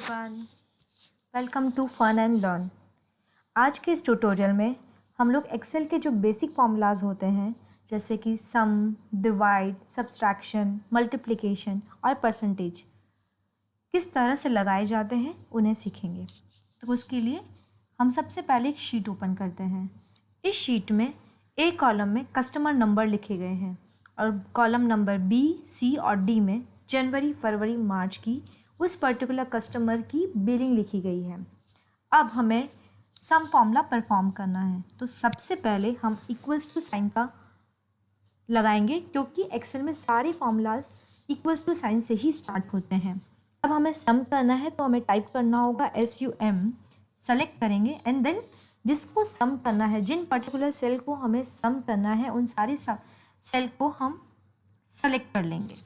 Everyone, welcome to fun and learn. आज के इस ट्यूटोरियल में हम लोग एक्सेल के जो बेसिक फॉर्मूलाज होते हैं जैसे कि सम, डिवाइड, सब्सट्रैक्शन, मल्टीप्लिकेशन और परसेंटेज किस तरह से लगाए जाते हैं उन्हें सीखेंगे। तो उसके लिए हम सबसे पहले एक शीट ओपन करते हैं। इस शीट में ए कॉलम में कस्टमर नंबर लिखे गए हैं और कॉलम नंबर बी, सी और डी में जनवरी, फरवरी, मार्च की उस पर्टिकुलर कस्टमर की बिलिंग लिखी गई है। अब हमें सम फॉर्मूला परफॉर्म करना है, तो सबसे पहले हम इक्वल्स टू साइन का लगाएंगे क्योंकि एक्सेल में सारे फॉर्मूलाज इक्वल्स टू साइन से ही स्टार्ट होते हैं। अब हमें सम करना है तो हमें टाइप करना होगा SUM, सेलेक्ट करेंगे एंड देन जिसको सम करना है, जिन पर्टिकुलर सेल को हमें सम करना है उन सारी सेल को हम सेलेक्ट कर लेंगे।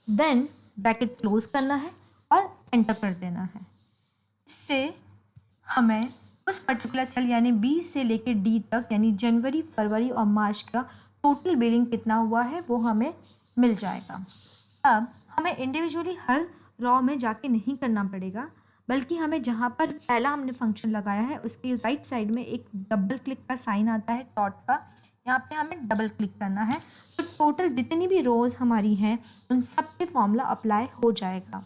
देन ब्रैकेट क्लोज करना है और एंटर कर देना है। इससे हमें उस पर्टिकुलर सेल यानी बी से लेकर डी तक यानी जनवरी, फरवरी और मार्च का टोटल बिलिंग कितना हुआ है वो हमें मिल जाएगा। अब हमें इंडिविजुअली हर रॉ में जाके नहीं करना पड़ेगा, बल्कि हमें जहाँ पर पहला हमने फंक्शन लगाया है उसके राइट साइड में एक डबल क्लिक का साइन आता है डॉट का, यहाँ पे हमें डबल क्लिक करना है तो टोटल जितनी भी रोज़ हमारी हैं उन सब पे फॉर्मूला अप्लाई हो जाएगा।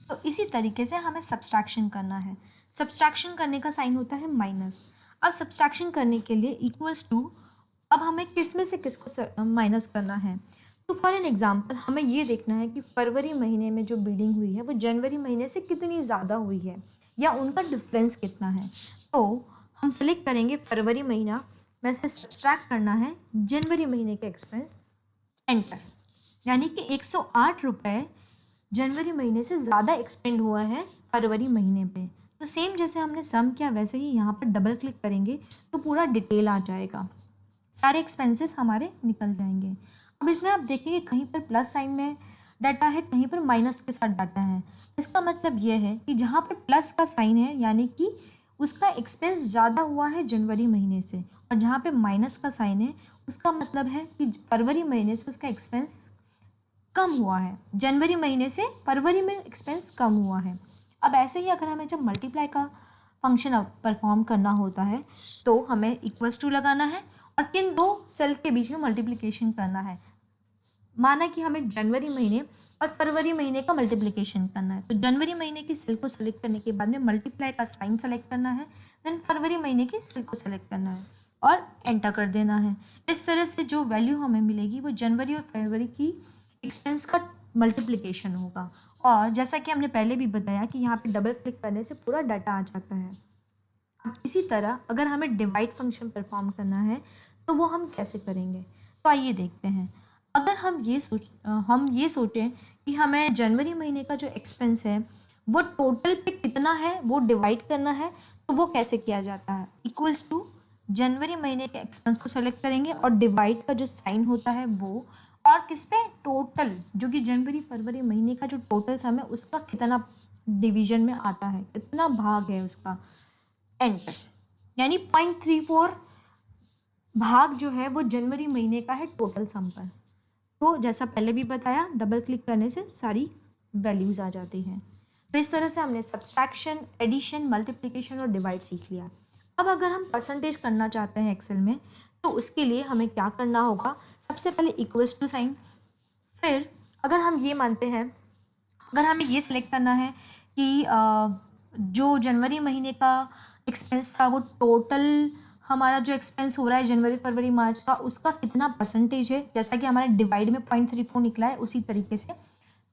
तो इसी तरीके से हमें सब्सट्रैक्शन करना है। सब्सट्रैक्शन करने का साइन होता है माइनस। अब सब्सट्रैक्शन करने के लिए इक्वल्स टू, अब हमें किस में से किसको माइनस करना है। तो फॉर एन एग्जांपल हमें ये देखना है कि फरवरी महीने में जो बिलिंग हुई है वो जनवरी महीने से कितनी ज़्यादा हुई है या उनका डिफरेंस कितना है। तो हम सेलेक्ट करेंगे फरवरी महीना में से सब्सट्रैक्ट करना है जनवरी महीने के एक्सपेंस, एंटर। यानी कि 108 रुपये जनवरी महीने से ज़्यादा एक्सपेंड हुआ है फरवरी महीने पे। तो सेम जैसे हमने सम किया वैसे ही यहाँ पर डबल क्लिक करेंगे तो पूरा डिटेल आ जाएगा, सारे एक्सपेंसेस हमारे निकल जाएंगे। अब इसमें आप देखेंगे कहीं पर प्लस साइन में डाटा है, कहीं पर माइनस के साथ डाटा है। इसका मतलब ये है कि जहाँ पर प्लस का साइन है यानी कि उसका एक्सपेंस ज़्यादा हुआ है जनवरी महीने से, और जहाँ पे माइनस का साइन है उसका मतलब है कि फरवरी महीने से उसका एक्सपेंस कम हुआ है, जनवरी महीने से फरवरी में एक्सपेंस कम हुआ है। अब ऐसे ही अगर हमें जब मल्टीप्लाई का फंक्शन परफॉर्म करना होता है तो हमें इक्वल्स टू लगाना है और किन दो सेल के बीच में मल्टीप्लिकेशन करना है। माना कि हमें जनवरी महीने और फरवरी महीने का मल्टीप्लिकेशन करना है, तो जनवरी महीने की सेल को सेलेक्ट करने के बाद में मल्टीप्लाई का साइन सेलेक्ट करना है, देन फरवरी महीने की सेल को सेलेक्ट करना है और एंटर कर देना है। इस तरह से जो वैल्यू हमें मिलेगी वो जनवरी और फरवरी की एक्सपेंस का मल्टीप्लिकेशन होगा। और जैसा कि हमने पहले भी बताया कि यहाँ पे डबल क्लिक करने से पूरा डाटा आ जाता है। अब इसी तरह अगर हमें डिवाइड फंक्शन परफॉर्म करना है तो वो हम कैसे करेंगे, तो आइए देखते हैं। अगर हम ये सोचें कि हमें जनवरी महीने का जो एक्सपेंस है वो टोटल पे कितना है वो डिवाइड करना है, तो वो कैसे किया जाता है। इक्वल्स टू जनवरी महीने के एक्सपेंस को सेलेक्ट करेंगे और डिवाइड का जो साइन होता है वो, और किस पे, टोटल, जो कि जनवरी फरवरी महीने का जो टोटल सम है उसका कितना डिवीजन में आता है, कितना भाग है उसका, एंटर। यानी 0.34 भाग जो है वो जनवरी महीने का है टोटल सम पर। तो जैसा पहले भी बताया डबल क्लिक करने से सारी वैल्यूज़ आ जाती हैं। तो इस तरह से हमने सब्सट्रैक्शन, एडिशन, मल्टीप्लिकेशन और डिवाइड सीख लिया। अब अगर हम परसेंटेज करना चाहते हैं एक्सेल में तो उसके लिए हमें क्या करना होगा, सबसे पहले इक्वल्स टू साइन। फिर अगर हम ये मानते हैं, अगर हमें ये सिलेक्ट करना है कि जो जनवरी महीने का एक्सपेंस था वो टोटल हमारा जो एक्सपेंस हो रहा है जनवरी फरवरी मार्च का उसका कितना परसेंटेज है, जैसा कि हमारे डिवाइड में 0.34 निकला है उसी तरीके से।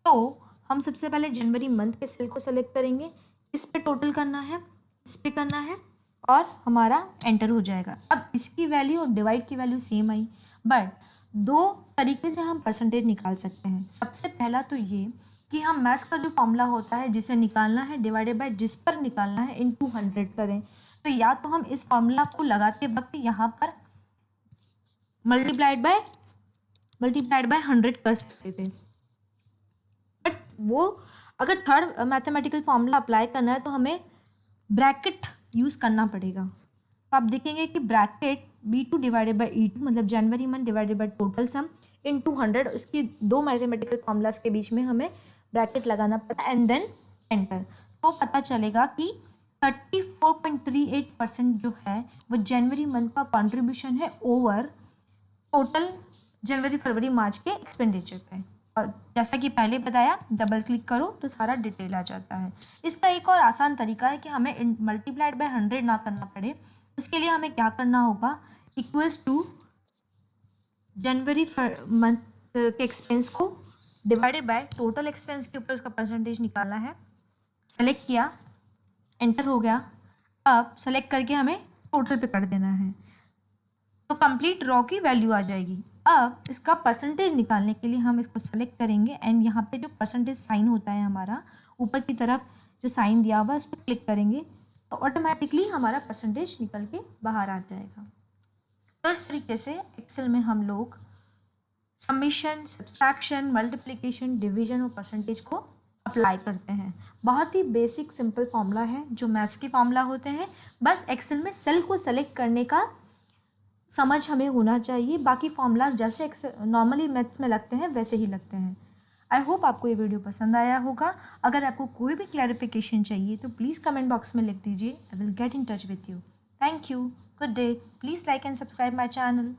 तो हम सबसे पहले जनवरी मंथ के सेल को सेलेक्ट करेंगे, इस पे टोटल करना है, इस पे करना है और हमारा एंटर हो जाएगा। अब इसकी वैल्यू और डिवाइड की वैल्यू सेम आई, बट दो तरीके से हम परसेंटेज निकाल सकते हैं। सबसे पहला तो ये कि हम मैथ्स का जो फॉर्मूला होता है जिसे निकालना है डिवाइडेड बाय जिस पर निकालना है इनटू 100 करें, तो या तो हम इस फॉर्मूला को लगाते वक्त यहाँ पर मल्टीप्लाइड बाय 100 कर सकते थे, बट वो अगर थर्ड मैथमेटिकल फॉर्मूला अप्लाई करना है तो हमें ब्रैकेट यूज़ करना पड़ेगा। तो आप देखेंगे कि bracket B2 divided by E2 मतलब जनवरी month divided by total sum into 100, उसकी दो मैथमेटिकल फॉर्मूलाज के बीच में हमें ब्रैकेट लगाना पड़ता है एंड देन एंटर। तो पता चलेगा कि 34.38% जो है वो जनवरी मंथ का कंट्रीब्यूशन है ओवर टोटल जनवरी फरवरी मार्च के एक्सपेंडिचर पे। और जैसा कि पहले बताया, डबल क्लिक करो तो सारा डिटेल आ जाता है। इसका एक और आसान तरीका है कि हमें मल्टीप्लाइड बाय 100 ना करना पड़े। उसके लिए हमें क्या करना होगा, इक्वल्स टू जनवरी मंथ के एक्सपेंस को डिवाइडेड बाय टोटल एक्सपेंस के ऊपर उसका परसेंटेज निकालना है। सेलेक्ट किया, एंटर हो गया। अब सेलेक्ट करके हमें टोटल पे कर देना है तो कंप्लीट रॉ की वैल्यू आ जाएगी। अब इसका परसेंटेज निकालने के लिए हम इसको सेलेक्ट करेंगे एंड यहाँ पे जो परसेंटेज साइन होता है हमारा ऊपर की तरफ जो साइन दिया हुआ है उस पर क्लिक करेंगे तो ऑटोमेटिकली हमारा परसेंटेज निकल के बाहर आ जाएगा। तो इस तरीके से एक्सेल में हम लोग समीशन, सब्सट्रैक्शन, मल्टीप्लिकेशन, डिवीजन और परसेंटेज को अप्लाई करते हैं। बहुत ही बेसिक सिंपल फॉर्मूला है जो मैथ्स के फॉर्मूला होते हैं। बस एक्सेल में सेल को सेलेक्ट करने का समझ हमें होना चाहिए। बाकी फॉर्मूलाज जैसे नॉर्मली मैथ्स में लगते हैं वैसे ही लगते हैं। आई होप आपको ये वीडियो पसंद आया होगा। अगर आपको कोई भी क्लैरिफिकेशन चाहिए तो प्लीज़ कमेंट बॉक्स में लिख दीजिए। I will get in touch with you. Thank you. Good day. Please like and subscribe my channel.